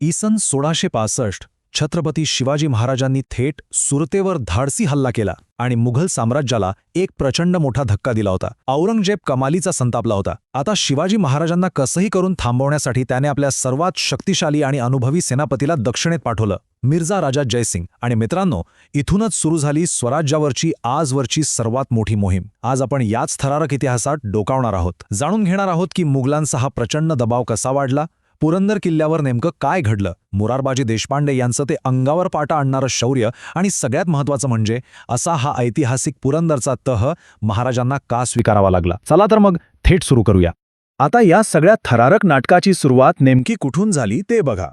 सन 1665 छत्रपती शिवाजी महाराजांनी थेट सुरतेवर धाडसी हल्ला केला आणि मुघल साम्राज्याला एक प्रचंड मोठा धक्का दिला होता. औरंगजेब कमालीचा संतापला होता. आता शिवाजी महाराजांना कसंही करून थांबवण्यासाठी त्याने आपल्या सर्वात शक्तिशाली आणि अनुभवी सेनापतीला दक्षिणेत पाठवलं, मिर्झा राजा जयसिंग. आणि मित्रांनो, इथूनच सुरू झाली स्वराज्यावरची आजवरची सर्वात मोठी मोहीम. आज आपण याच थरारक इतिहासात डोकावणार आहोत. जाणून घेणार आहोत की मुघलांचा हा प्रचंड दबाव कसा वाढला, पुरंदर किल्ल्यावर नेमकं काय घडलं, मोरारबाजी देशपांडे यांचं ते अंगावर पाटा आणणारं शौर्य, आणि सगळ्यात महत्त्वाचं म्हणजे असा हा ऐतिहासिक पुरंदरचा तह महाराजांना का स्वीकारावा लागला. चला तर मग थेट सुरू करूया. आता या सगळ्या थरारक नाटकाची सुरुवात नेमकी कुठून झाली ते बघा.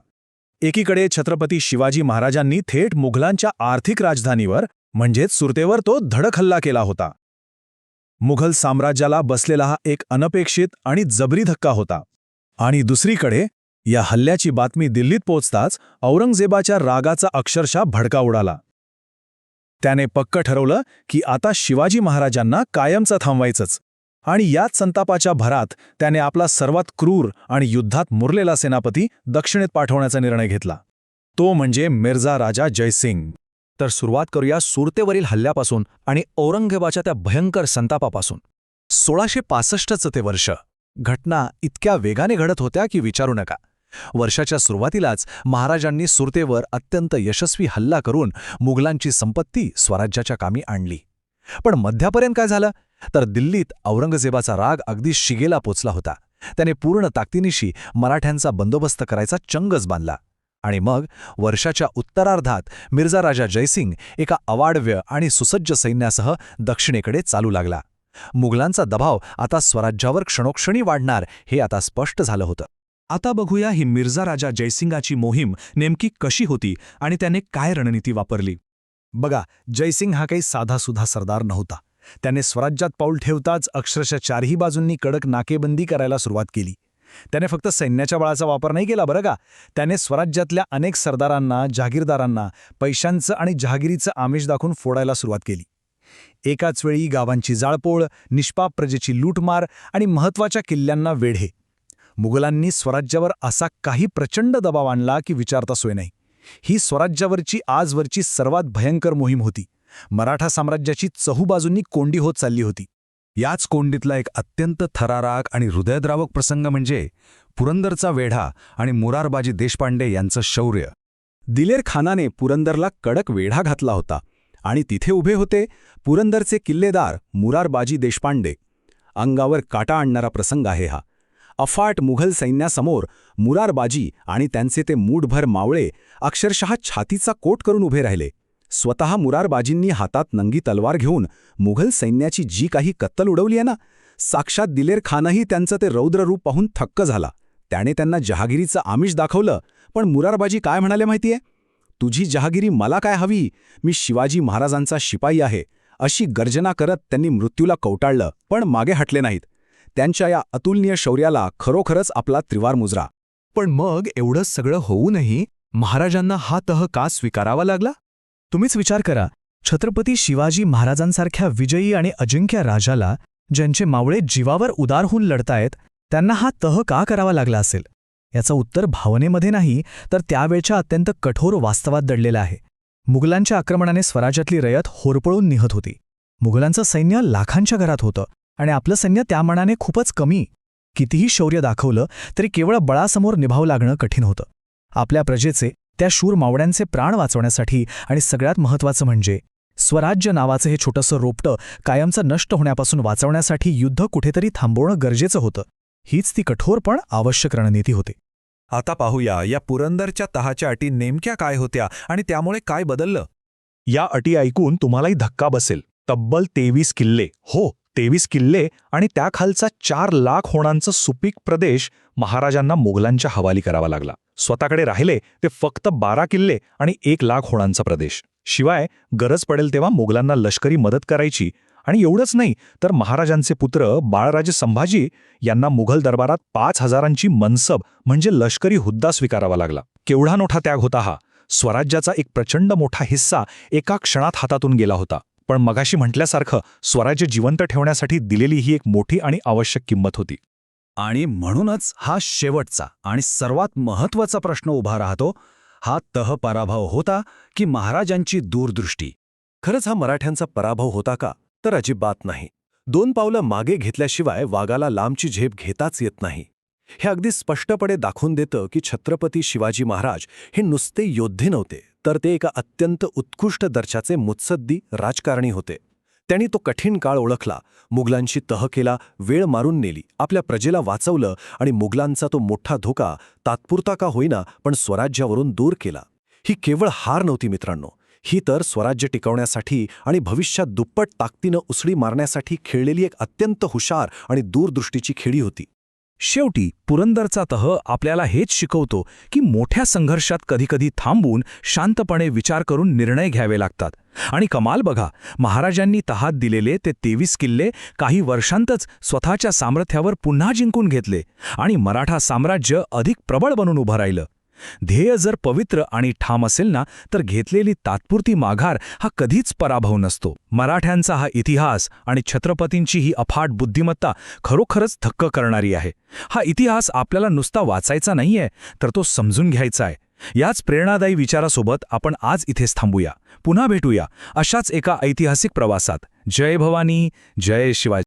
एकीकडे छत्रपती शिवाजी महाराजांनी थेट मुघलांच्या आर्थिक राजधानीवर म्हणजेच सुरतेवर तो धडक हल्ला केला होता. मुघल साम्राज्याला बसलेला हा एक अनपेक्षित आणि जबरी धक्का होता. आणि दुसरीकडे या हल्ल्याची बातमी दिल्लीत पोचताच औरंगजेबाच्या रागाचा अक्षरशः भडका उडाला. त्याने पक्क ठरवलं की आता शिवाजी महाराजांना कायमचं थांबवायचंच. आणि याच संतापाच्या भरात त्याने आपला सर्वात क्रूर आणि युद्धात मुरलेला सेनापती दक्षिणेत पाठवण्याचा निर्णय घेतला. तो म्हणजे मिर्झा राजा जयसिंग. तर सुरुवात करूया सुरतेवरील हल्ल्यापासून आणि औरंगजेबाच्या त्या भयंकर संतापापासून. 1665चं ते वर्ष. घटना इतक्या वेगाने घडत होत्या की विचारू नका. वर्षाच्या सुरुवातीलाच महाराजांनी सुरतेवर अत्यंत यशस्वी हल्ला करून मुघलांची संपत्ती स्वराज्याच्या कामी आणली. पण मध्यापर्यंत काय झालं तर दिल्लीत औरंगजेबाचा राग अगदी शिगेला पोचला होता. त्याने पूर्ण ताकदीनिशी मराठ्यांचा बंदोबस्त करायचा चंगच बांधला. आणि मग वर्षाच्या उत्तरार्धात मिर्झा राजा जयसिंग एका अवाढव्य आणि सुसज्ज सैन्यासह दक्षिणेकडे चालू लागला. मुघलांचा दबाव आता स्वराज्यावर क्षणोक्षणी वाढणार हे आता स्पष्ट झालं होतं. आता बघूया ही मिर्झा राजा जयसिंगाची मोहीम नेमकी कशी होती आणि त्याने काय रणनीती वापरली. बघा, जयसिंग हा काही साधासुधा सरदार नव्हता. त्याने स्वराज्यात पाऊल ठेवताच अक्षरशः चारही बाजूंनी कडक नाकेबंदी करायला सुरुवात केली. त्याने फक्त सैन्याच्या बळाचा वापर नाही केला बरं का. त्याने स्वराज्यातल्या अनेक सरदारांना, जहागीरदारांना पैशांचं आणि जहागिरीचं आमिष दाखवून फोडायला सुरुवात केली. एकाच वेळी गावांची जाळपोळ, निष्पाप प्रजेची लूटमार आणि महत्त्वाच्या किल्ल्यांना वेढे. मुघलांनी स्वराज्यावर असा काही प्रचंड दबाव आणला की विचारता सोय नाही. ही स्वराज्यावरची आजवरची सर्वात भयंकर मोहीम होती. मराठा साम्राज्याची चहूबाजूंनी कोंडी होत चालली होती. याच कोंडीतला एक अत्यंत थरारक आणि हृदयद्रावक प्रसंग म्हणजे पुरंदरचा वेढा आणि मोरारबाजी देशपांडे यांचं शौर्य. दिलेर खानाने पुरंदरला कडक वेढा घातला होता आणि तिथे उभे होते पुरंदरचे किल्लेदार मोरारबाजी देशपांडे. अंगावर काटा आणणारा प्रसंग आहे हा. अफाट मुघल सैन्यासमोर मोरारबाजी आणि त्यांचे ते मूठभर मावळे अक्षरशः छातीचा कोट करून उभे राहिले. स्वतः मोरारबाजींनी हातात नंगी तलवार घेऊन मुघल सैन्याची जी काही कत्तल उडवली आहे ना, साक्षात दिलेर खानही त्यांचं ते रौद्र रूप पाहून थक्क झाला. त्याने त्यांना जहागिरीचं आमिष दाखवलं. पण मोरारबाजी काय म्हणाले माहितीये? तुझी जहागिरी मला काय हवी, मी शिवाजी महाराजांचा शिपाई आहे, अशी गर्जना करत त्यांनी मृत्यूला कवटाळलं. पण मागे हटले नाहीत. त्यांच्या या अतुलनीय शौर्याला खरोखरच आपला त्रिवार मुजरा. पण मग एवढं सगळं होऊनही महाराजांना हा तह का स्वीकारावा लागला? तुम्हीच विचार करा. छत्रपती शिवाजी महाराजांसारख्या विजयी आणि अजिंक्य राजाला, ज्यांचे मावळे जीवावर उदार होऊन लढतायत, त्यांना हा तह का करावा लागला असेल? याचं उत्तर भावनेमध्ये नाही तर त्यावेळच्या अत्यंत कठोर वास्तवात दडलेलं आहे. मुघलांच्या आक्रमणाने स्वराज्यातली रयत होरपळून निघत होती. मुघलांचं सैन्य लाखांच्या घरात होतं आणि आपलं सैन्य त्या मानाने खूपच कमी. कितीही शौर्य दाखवलं तरी केवळ बळासमोर निभावं लागणं कठीण होतं. आपल्या प्रजेचे, त्या शूर मावळ्यांचे प्राण वाचवण्यासाठी आणि सगळ्यात महत्त्वाचं म्हणजे स्वराज्य नावाचं हे छोटंसं रोपटं कायमचं नष्ट होण्यापासून वाचवण्यासाठी युद्ध कुठेतरी थांबवणं गरजेचं होतं. हीच ती कठोर पण आवश्यक रणनीती होती. आता पाहूया या पुरंदरच्या तहाच्या अटी नेमक्या काय होत्या आणि त्यामुळे काय बदललं. या अटी ऐकून तुम्हालाही धक्का बसेल. तब्बल 23 किल्ले, हो 23 किल्ले आणि त्याखालचा 4 लाख होणांचा सुपीक प्रदेश महाराजांना मोगलांच्या हवाली करावा लागला. स्वतःकडे राहिले ते फक्त 12 किल्ले आणि 1 लाख होणांचा प्रदेश. शिवाय गरज पडेल तेव्हा मोगलांना लष्करी मदत करायची. आणि एवढंच नाही तर महाराजांचे पुत्र बाळराजे संभाजी यांना मुघल दरबारात 5,000ची मनसब म्हणजे लष्करी हुद्दा स्वीकारावा लागला. केवढा मोठा त्याग होता हा. स्वराज्याचा एक प्रचंड मोठा हिस्सा एका क्षणात हातातून गेला होता. पण मगाशी म्हटल्यासारखं स्वराज्य जिवंत ठेवण्यासाठी दिलेली ही एक मोठी आणि आवश्यक किंमत होती. आणि म्हणूनच हा शेवटचा आणि सर्वात महत्त्वाचा प्रश्न उभा राहतो, हा तह पराभव होता की महाराजांची दूरदृष्टी? खरंच हा मराठ्यांचा पराभव होता का? तर अजिबात नाही. 2 पावलं मागे घेतल्याशिवाय वाघाला लांबची झेप घेताच येत नाही. हे अगदी स्पष्टपणे दाखवून देतं की छत्रपती शिवाजी महाराज हे नुसते योद्धे नव्हते, तर ते एका अत्यंत उत्कृष्ट दर्जाचे मुत्सद्दी राजकारणी होते. त्यांनी तो कठीण काळ ओळखला, मुघलांशी तह केला, वेळ मारून नेली, आपल्या प्रजेला वाचवलं आणि मुघलांचा तो मोठा धोका तात्पुरता का होईना पण स्वराज्यावरून दूर केला. ही केवळ हार नव्हती मित्रांनो, ही तर स्वराज्य टिकवण्यासाठी आणि भविष्यात दुप्पट ताकदीनं उसळी मारण्यासाठी खेळलेली एक अत्यंत हुशार आणि दूरदृष्टीची खेळी होती. शेवटी पुरंदरचा तह आपल्याला हेच शिकवतो की मोठ्या संघर्षात कधीकधी थांबून शांतपणे विचार करून निर्णय घ्यावे लागतात. आणि कमाल बघा, महाराजांनी तहात दिलेले ते 23 किल्ले काही वर्षांतच स्वतःच्या सामर्थ्यावर पुन्हा जिंकून घेतले आणि मराठा साम्राज्य अधिक प्रबळ बनून उभं राहिलं. ध्येय जर पवित्र आणि ठाम असेल ना, तर घेतलेली तात्पुरती माघार हा कधीच पराभव नसतो. मराठ्यांचा हा इतिहास आणि छत्रपतींची ही अफाट बुद्धिमत्ता खरोखरच थक्क करणारी आहे. हा इतिहास आपल्याला नुसता वाचायचा नाहीये, तर तो समजून घ्यायचा आहे. याच प्रेरणादायी विचारासोबत आपण आज इथेच थांबूया. पुन्हा भेटूया अशाच एका ऐतिहासिक प्रवासात. जय भवानी, जय शिवाजी.